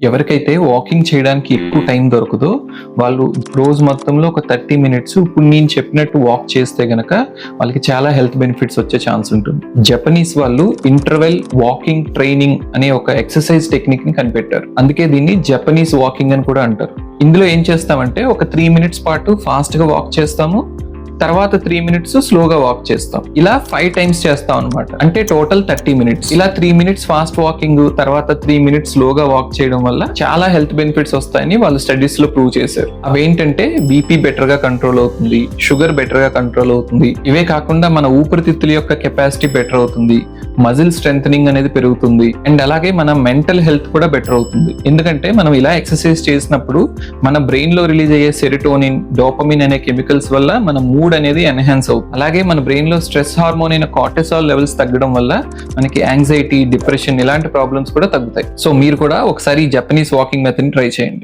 ఎవరికైతే వాకింగ్ చేయడానికి ఎక్కువ టైం దొరకదో వాళ్ళు రోజు మొత్తంలో ఒక 30 మినిట్స్ ఇప్పుడు నేను చెప్పినట్టు వాక్ చేస్తే గనక వాళ్ళకి చాలా హెల్త్ బెనిఫిట్స్ వచ్చే ఛాన్స్ ఉంటుంది. జపనీస్ వాళ్ళు ఇంటర్వెల్ వాకింగ్ ట్రైనింగ్ అనే ఒక ఎక్సర్సైజ్ టెక్నిక్ ని కనిపెట్టారు. అందుకే దీన్ని జపనీస్ వాకింగ్ అని కూడా అంటారు. ఇందులో ఏం చేస్తామంటే ఒక 3 మినిట్స్ పాటు ఫాస్ట్ గా వాక్ చేస్తాము, తర్వాత 3 మినిట్స్ స్లోగా వాక్ చేస్తాం. ఇలా 5 టైమ్స్ చేస్తాం అనమాట. అంటే టోటల్ 30 మినిట్స్. ఇలా 3 మినిట్స్ ఫాస్ట్ వాకింగ్, తర్వాత 3 మినిట్స్ స్లోగా వాక్ చేయడం వల్ల చాలా హెల్త్ బెనిఫిట్స్ వస్తాయని వాళ్ళు స్టడీస్ లో ప్రూవ్ చేశారు. అవేంటంటే బీపీ బెటర్ గా కంట్రోల్ అవుతుంది, షుగర్ బెటర్ గా కంట్రోల్ అవుతుంది. ఇవే కాకుండా మన ఊపిరితిత్తుల యొక్క కెపాసిటీ బెటర్ అవుతుంది, మజిల్ స్ట్రెంథనింగ్ అనేది పెరుగుతుంది, అండ్ అలాగే మన మెంటల్ హెల్త్ కూడా బెటర్ అవుతుంది. ఎందుకంటే మనం ఇలా ఎక్సర్సైజ్ చేసినప్పుడు మన బ్రెయిన్ లో రిలీజ్ అయ్యే సెరోటోనిన్, డోపమిన్ అనే కెమికల్స్ వల్ల మన మూడ్ అనేది ఎన్హాన్స్ అవుతుంది. అలాగే మన బ్రెయిన్ లో స్ట్రెస్ హార్మోన్ అయిన కార్టిసాల్ లెవెల్స్ తగ్గడం వల్ల మనకి యాంగ్జైటీ, డిప్రెషన్ ఇలాంటి ప్రాబ్లమ్స్ కూడా తగ్గుతాయి. సో మీరు కూడా ఒకసారి జపనీస్ వాకింగ్ మెథడ్ ని ట్రై చేయండి.